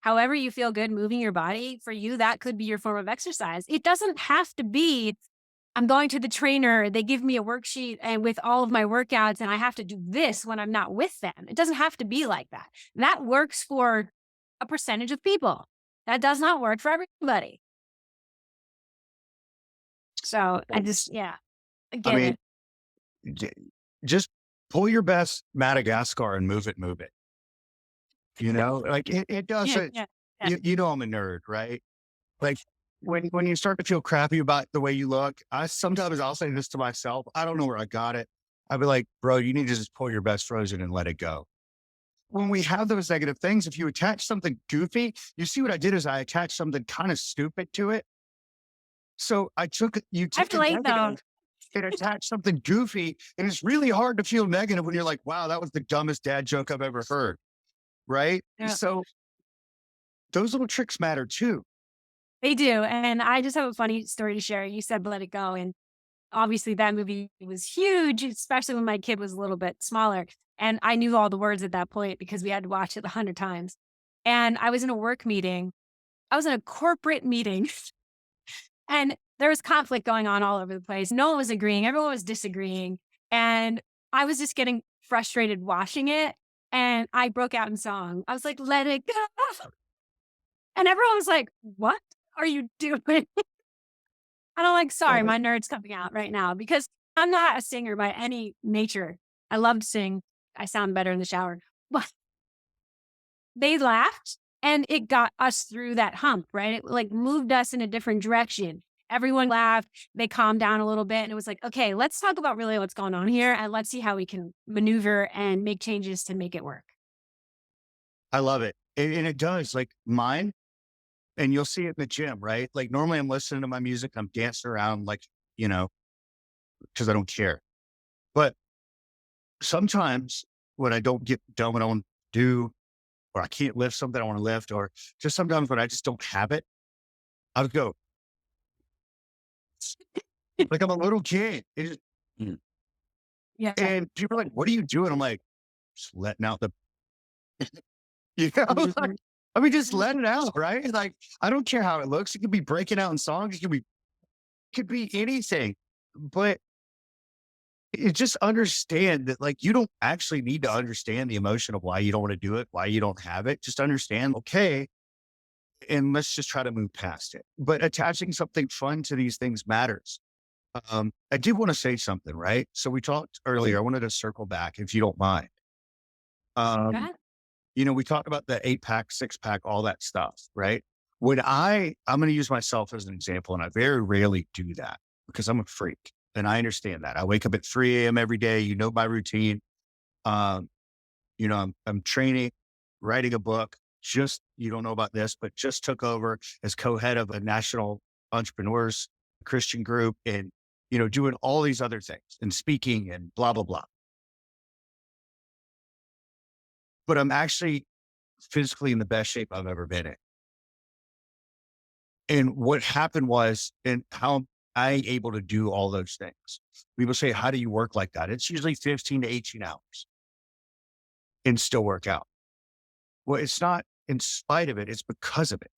however you feel good moving your body, for you, that could be your form of exercise. It doesn't have to be, I'm going to the trainer, they give me a worksheet and with all of my workouts, and I have to do this when I'm not with them. It doesn't have to be like that. That works for a percentage of people. That does not work for everybody. So I just, yeah, I I get mean, it. j- just pull your best Madagascar and move it. Like it does Yeah, it. yeah, yeah. You know, I'm a nerd, right? Like when you start to feel crappy about the way you look, I'll say this to myself. I don't know where I got it. I'd be like, bro, you need to just pull your best frozen and let it go. When we have those negative things, if you attach something goofy, you see what I did is I attached something kind of stupid to it. So you I have take to a late though. negative and attach something goofy, and it's really hard to feel negative when you're like, wow, that was the dumbest dad joke I've ever heard. Right. Yeah. So those little tricks matter too. They do. And I just have a funny story to share. You said let it go. And obviously that movie was huge, especially when my kid was a little bit smaller. And I knew all the words at that point because we had to watch it 100 times. And I was in a work meeting. I was in a corporate meeting and there was conflict going on all over the place. No one was agreeing. Everyone was disagreeing. And I was just getting frustrated watching it. And I broke out in song. I was like, let it go. And everyone was like, what are you doing? And I'm like, sorry, Oh, my nerd's coming out right now because I'm not a singer by any nature. I love to sing. I sound better in the shower. But they laughed and it got us through that hump, right? It like moved us in a different direction. Everyone laughed. They calmed down a little bit. And it was like, okay, let's talk about really what's going on here and let's see how we can maneuver and make changes to make it work. I love it. And it does like mine. And you'll see it in the gym, right? Like normally I'm listening to my music, I'm dancing around like, you know, because I don't care. But sometimes when I don't get done what I want to do, or I can't lift something I want to lift, or just sometimes when I just don't have it, I would go like I'm a little kid. Mm. Yeah. And people are like, what are you doing? I'm like, just letting out the, like, Mhm. I mean, just let it out, right? Like, I don't care how it looks. It could be breaking out in songs. Could be anything, but just understand that like you don't actually need to understand the emotion of why you don't want to do it, why you don't have it. Just understand, okay, and let's just try to move past it. But attaching something fun to these things matters. I did want to say something, right? So we talked earlier. I wanted to circle back if you don't mind. Go Um, ahead. we talked about the 8 pack, 6 pack, all that stuff, right? I'm going to use myself as an example, and I very rarely do that because I'm a freak and I understand that. I wake up at 3 a.m. every day. You know my routine. Um, I'm training, writing a book. Just, you don't know about this, but just took over as co-head of a national entrepreneurs Christian group and, doing all these other things and speaking and blah, blah, blah. But I'm actually physically in the best shape I've ever been in. And what happened was, and how I able to do all those things. People say, how do you work like that? It's usually 15 to 18 hours and still work out. Well, it's not in spite of it, it's because of it.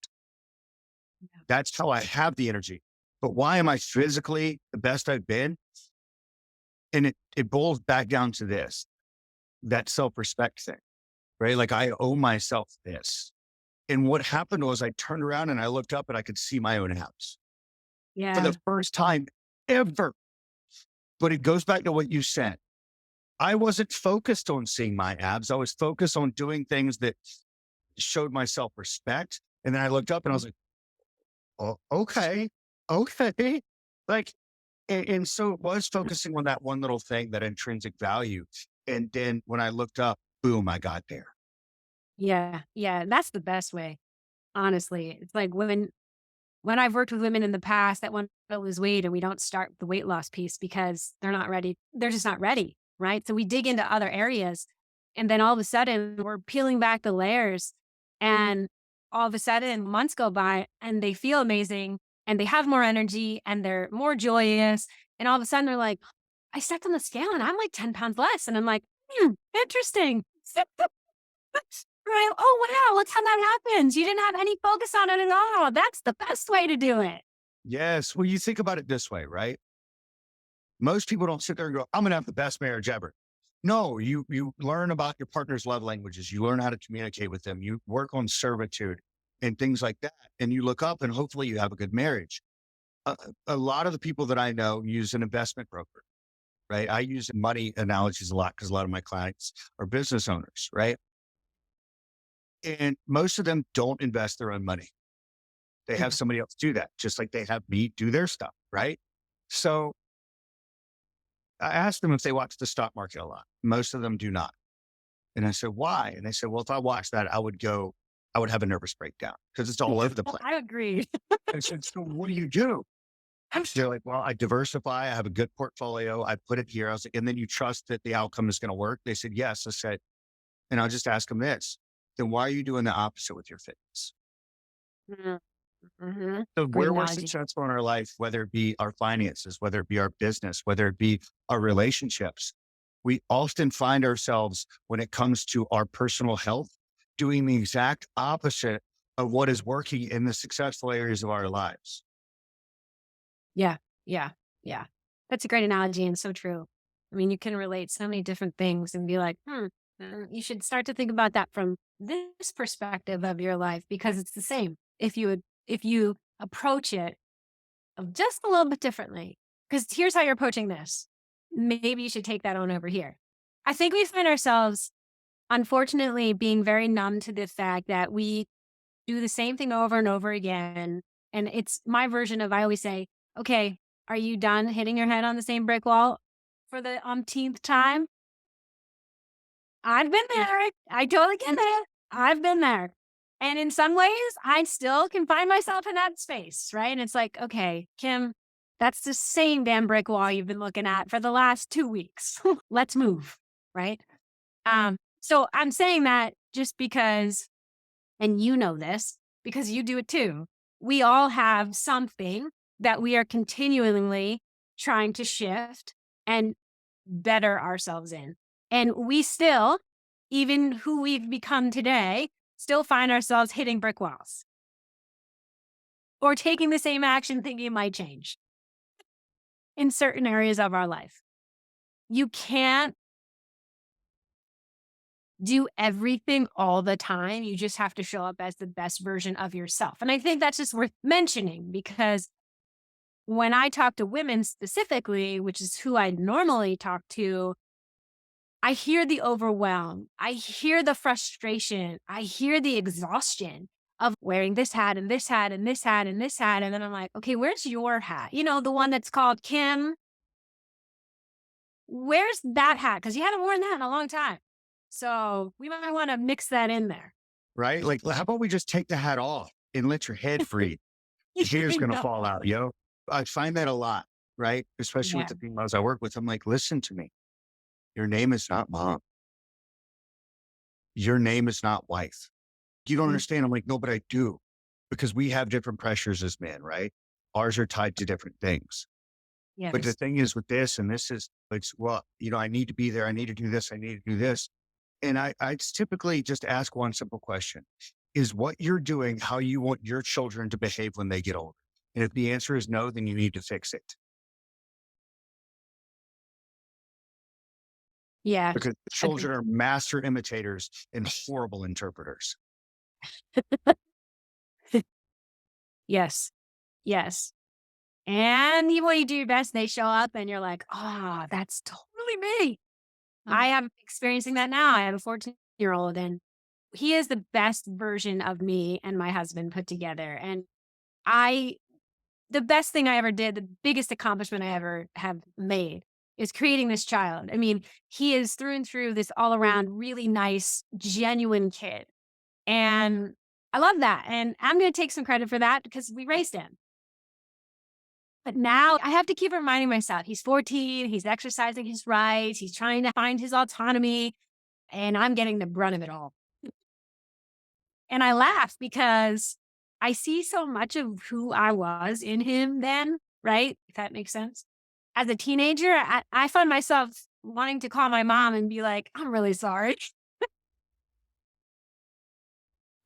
That's how I have the energy. But why am I physically the best I've been? And it boils back down to this, that self-respect thing, right? Like I owe myself this. And what happened was I turned around and I looked up and I could see my own house for Yeah. the first time ever. But it goes back to what you said. I wasn't focused on seeing my abs. I was focused on doing things that showed my self-respect. And then I looked up and I was like, oh, okay, okay. Like, and so it was focusing on that one little thing, that intrinsic value. And then when I looked up, boom, I got there. Yeah. Yeah. That's the best way. Honestly, it's like women. when I've worked with women in the past that want to lose weight and we don't start the weight loss piece because they're not ready, they're just not ready, right? So we dig into other areas and then all of a sudden we're peeling back the layers and all of a sudden months go by and they feel amazing and they have more energy and they're more joyous. And all of a sudden they're like, I stepped on the scale and I'm like 10 pounds less. And I'm like, interesting. Right. Oh, wow. Look how that happens. You didn't have any focus on it at all. That's the best way to do it. Yes. Well, you think about it this way, right? Most people don't sit there and go, I'm going to have the best marriage ever. No, you learn about your partner's love languages. You learn how to communicate with them. You work on servitude and things like that. And you look up and hopefully you have a good marriage. A lot of the people that I know use an investment broker, right? I use money analogies a lot because a lot of my clients are business owners, right? And most of them don't invest their own money. They have Yeah. somebody else do that, just like they have me do their stuff, right? So I asked them if they watch the stock market a lot. Most of them do not. And I said, why? And they said, well, if I watched that, I would have a nervous breakdown because it's all over the place. I agree. I said, so what do you do? They're like, well, I diversify. I have a good portfolio. I put it here. I was like, and then you trust that the outcome is going to work. They said, yes. I said, and I'll just ask them this. Then why are you doing the opposite with your fitness? Mm-hmm. So Great where we're analogy. successful in our life, whether it be our finances, whether it be our business, whether it be our relationships, we often find ourselves when it comes to our personal health, doing the exact opposite of what is working in the successful areas of our lives. Yeah. Yeah. Yeah. That's a great analogy and so true. I mean, you can relate so many different things and be like, you should start to think about that from this perspective of your life because it's the same. If you approach it just a little bit differently, because here's how you're approaching this. Maybe you should take that on over here. I think we find ourselves, unfortunately, being very numb to the fact that we do the same thing over and over again. And it's my version of, I always say, okay, are you done hitting your head on the same brick wall for the umpteenth time? I've been there. I totally get it. I've been there. And in some ways, I still can find myself in that space, right? And it's like, okay, Kim, that's the same damn brick wall you've been looking at for the last 2 weeks. Let's move, right? So I'm saying that just because, and you know this because you do it too. We all have something that we are continually trying to shift and better ourselves in. And we still, even who we've become today, still find ourselves hitting brick walls or taking the same action thinking it might change in certain areas of our life. You can't do everything all the time. You just have to show up as the best version of yourself. And I think that's just worth mentioning because when I talk to women specifically, which is who I normally talk to, I hear the overwhelm. I hear the frustration. I hear the exhaustion of wearing this hat and this hat and this hat and this hat. And then I'm like, okay, where's your hat? You know, the one that's called Kim. Where's that hat? Because you haven't worn that in a long time. So we might want to mix that in there. Right? Like, how about we just take the hat off and let your head free? Your hair's I going to know. fall out, yo. I find that a lot, right? Especially with Yeah. the females I work with. I'm like, listen to me. Your name is not mom. Your name is not wife. You don't Mm, understand. I'm like, no, but I do because we have different pressures as men, right? Ours are tied to different things. But the yes. thing is with this, and this is, it's, well, I need to be there. I need to do this. I need to do this. And I typically just ask one simple question: is what you're doing how you want your children to behave when they get older? And if the answer is no, then you need to fix it Yeah. because Agreed. children are master imitators and horrible interpreters. Yes. Yes. And even when you do your best, they show up and you're like, oh, that's totally me. I am experiencing that now. I have a 14-year-old and he is the best version of me and my husband put together. And I, the best thing I ever did, the biggest accomplishment I ever have made is creating this child. I mean, he is through and through this all around really nice, genuine kid. And I love that. And I'm going to take some credit for that because we raised him. But now I have to keep reminding myself he's 14, he's exercising his rights, he's trying to find his autonomy, and I'm getting the brunt of it all. And I laugh because I see so much of who I was in him then, right? If that makes sense. As a teenager, I found myself wanting to call my mom and be like, I'm really sorry.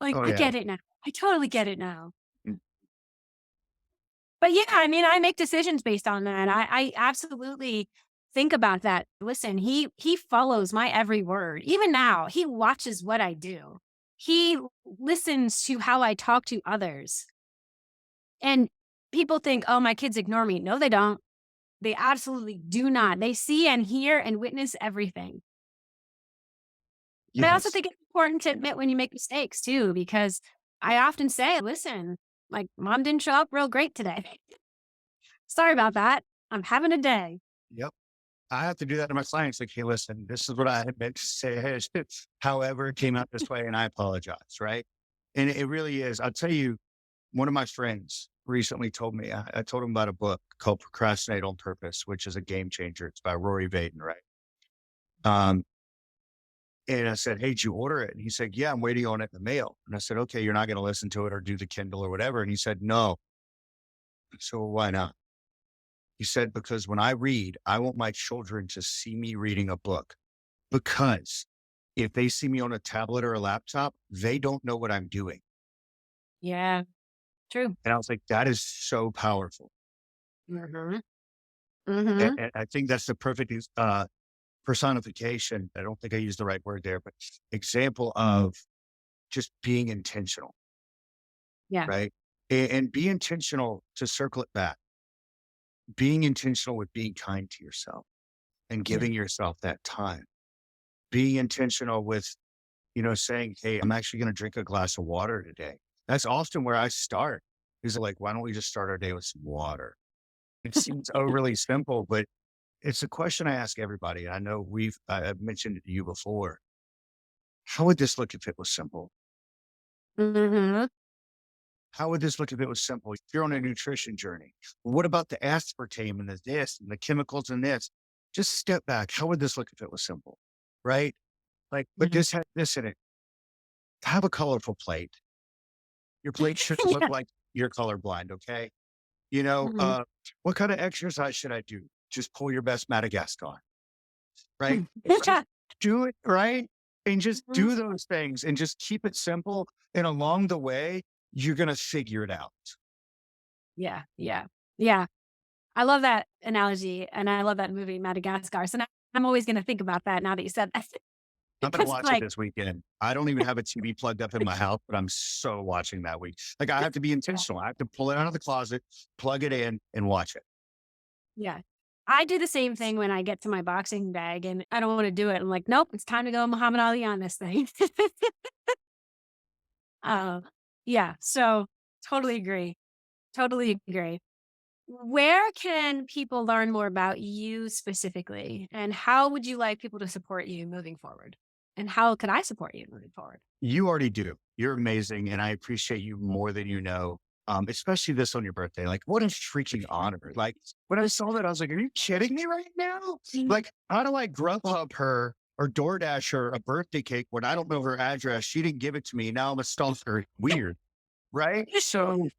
Like, Oh I yeah. get it now. I totally get it now. But yeah, I mean, I make decisions based on that. I absolutely think about that. Listen, he follows my every word. Even now, he watches what I do. He listens to how I talk to others. And people think, "Oh, my kids ignore me." No, they don't. They absolutely do not. They see and hear and witness everything. But I also Yes. think it's important to admit when you make mistakes too, because I often say, "Listen, like mom didn't show up real great today. Sorry about that. I'm having a day." Yep. I have to do that to my clients. Like, hey, listen, this is what I had meant to say. However, it came out this way, and I apologize. Right. And it really is. I'll tell you, one of my friends recently told me, I told him about a book called Procrastinate on Purpose, which is a game changer. It's by Rory Vaden, right? Um, and I said, hey, did you order it? And he said, yeah, I'm waiting on it in the mail. And I said, okay, you're not going to listen to it or do the Kindle or whatever. And he said, no. So why not? He said, because when I read, I want my children to see me reading a book because if they see me on a tablet or a laptop, they don't know what I'm doing. Yeah, true. And I was like, that is so powerful. Mhm. And, Mhm. and I think that's the perfect personification. I don't think I used the right word there, but example of just being intentional, Yeah. right? And be intentional to circle it back, being intentional with being kind to yourself and Yeah. giving yourself that time, being intentional with, saying, hey, I'm actually going to drink a glass of water today. That's often where I start is like, why don't we just start our day with some water? It seems overly simple, but it's a question I ask everybody. I know I've mentioned it to you before. How would this look if it was simple? Mhm. How would this look if it was simple? If you're on a nutrition journey, what about the aspartame and the this and the chemicals in this? Just step back. How would this look if it was simple? Right? Like, but Mhm. this had this in it. Have a colorful plate. Your plate shouldn't look Yeah. like you're colorblind. Okay. Mhm. What kind of exercise should I do? Just pull your best Madagascar. Right? Mhm. Just do it, right? And just Mhm. do those things and just keep it simple. And along the way, you're going to figure it out. Yeah, yeah, yeah. I love that analogy, and I love that movie, Madagascar, so now I'm always gonna think about that now that you said that. I'm going to Because, watch it like this weekend. I don't even have a TV plugged up in my house, but I'm so watching that week. Like I have to be yeah, intentional. I have to pull it out of the closet, plug it in and watch it. yeah. I do the same thing when I get to my boxing bag, and I don't wanna do it. I'm like, "Nope, it's time to go Muhammad Ali on this thing." Uh, yeah, so totally agree, totally agree. Where can people learn more about you specifically, and how would you like people to support you moving forward? And how could I support you moving forward? You already do. You're amazing. And I appreciate you more than you know. Especially this on your birthday. Like, what a freaking honor. Like, when I saw that, I was like, are you kidding me right now? Mm. Like, how do I Grubhub her or DoorDash her a birthday cake when I don't know her address? She didn't give it to me. Now I'm a stalker. Weird. Right. So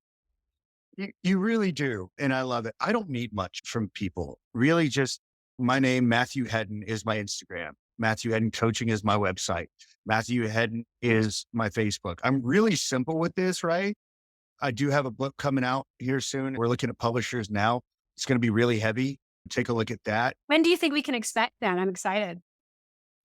you really do. And I love it. I don't need much from people. Really, just my name, Matthew Headden, is my Instagram. Matthew Headden Coaching is my website. Matthew Headden is my Facebook. I'm really simple with this, right? I do have a book coming out here soon. We're looking at publishers now. It's going to be really heavy. Take a look at that. When do you think we can expect that? I'm excited.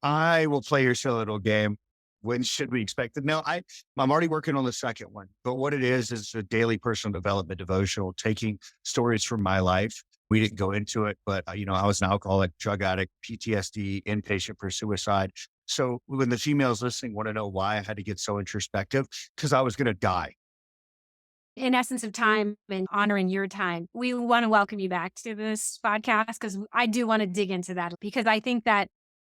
I will play your silly little game. When should we expect it? No, I'm already working on the second one. But what it is a daily personal development devotional, taking stories from my life. We didn't go into it, but I was an alcoholic, drug addict, PTSD, inpatient for suicide. So when the females listening want to know why I had to get so introspective, because I was going to die. In essence of time and honoring your time, we want to welcome you back to this podcast because I do want to dig into that because I think that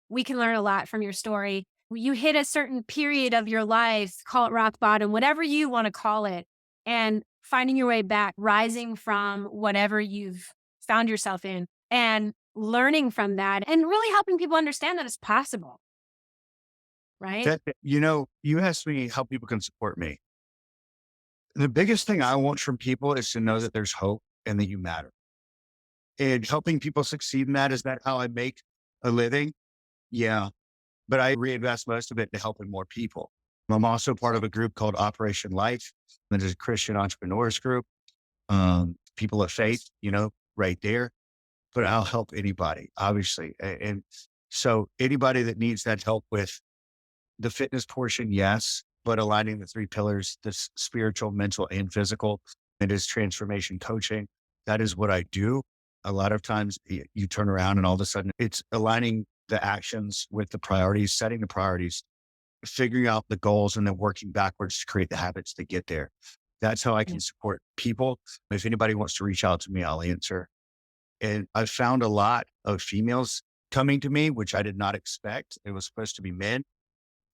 we can learn a lot from your story. you hit a certain period of your life, call it rock bottom, whatever you want to call it, and finding your way back, rising from whatever you've found yourself in and learning from that and really helping people understand that it's possible, right? You asked me how people can support me. The biggest thing I want from people is to know that there's hope and that you matter. And helping people succeed in that, is that how I make a living? Yeah. But I reinvest most of it to helping more people. I'm also part of a group called Operation Life. That is a Christian entrepreneurs group. People of faith, right there. But I'll help anybody, obviously. And so anybody that needs that help with the fitness portion, yes, but aligning the three pillars, this spiritual, mental, and physical, it is transformation coaching. That is what I do. A lot of times you turn around and all of a sudden it's aligning the actions with the priorities, setting the priorities, figuring out the goals, and then working backwards to create the habits to get there. That's how I Yeah. can support people. If anybody wants to reach out to me, I'll answer. And I've found a lot of females coming to me, which I did not expect. It was supposed to be men,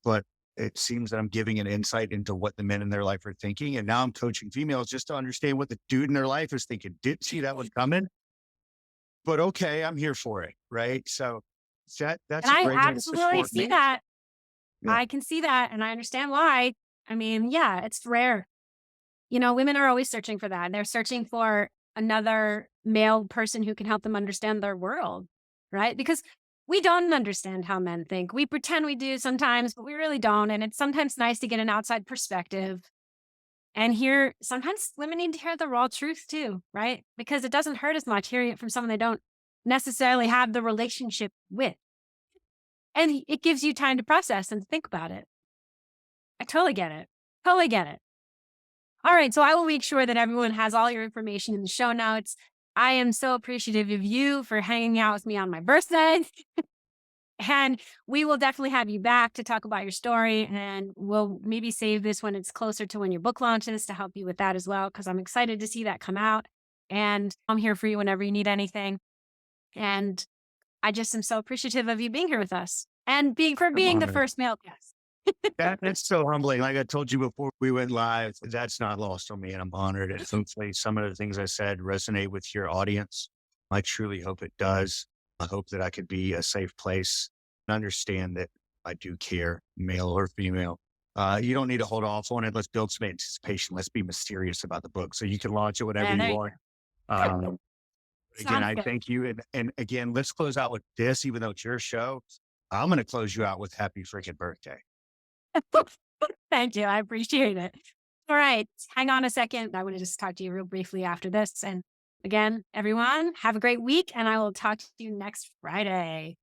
but it seems that I'm giving an insight into what the men in their life are thinking. And now I'm coaching females just to understand what the dude in their life is thinking. Didn't see that one coming, but okay, I'm here for it. Right. So And that's a I great way to absolutely support see me. that. Yeah. I can see that and I understand why. I mean, yeah, it's rare. Women are always searching for that. They're searching for another male person who can help them understand their world, right? Because we don't understand how men think. We pretend we do sometimes, but we really don't. And it's sometimes nice to get an outside perspective and hear sometimes women need to hear the raw truth too, right? Because it doesn't hurt as much hearing it from someone they don't necessarily have the relationship with. And it gives you time to process and think about it. I totally get it. Totally get it. All right. So I will make sure that everyone has all your information in the show notes. I am so appreciative of you for hanging out with me on my birthday. And we will definitely have you back to talk about your story. And we'll maybe save this when it's closer to when your book launches to help you with that as well, because I'm excited to see that come out. And I'm here for you whenever you need anything. And I just am so appreciative of you being here with us and I'm being the honored. first male guest. That's so humbling. Like I told you before we went live, that's not lost on me. And I'm honored. And hopefully some of the things I said resonate with your audience. I truly hope it does. I hope that I could be a safe place and understand that I do care, male or female. You don't need to hold off on it. Let's build some anticipation. Let's be mysterious about the book so you can launch it whenever And you there you want. go. Um, again, Sounds I good. thank you. And again, let's close out with this, even though it's your show. I'm going to close you out with happy freaking birthday. Thank you. I appreciate it. All right. Hang on a second. I want to just talk to you real briefly after this. And again, everyone, have a great week. And I will talk to you next Friday.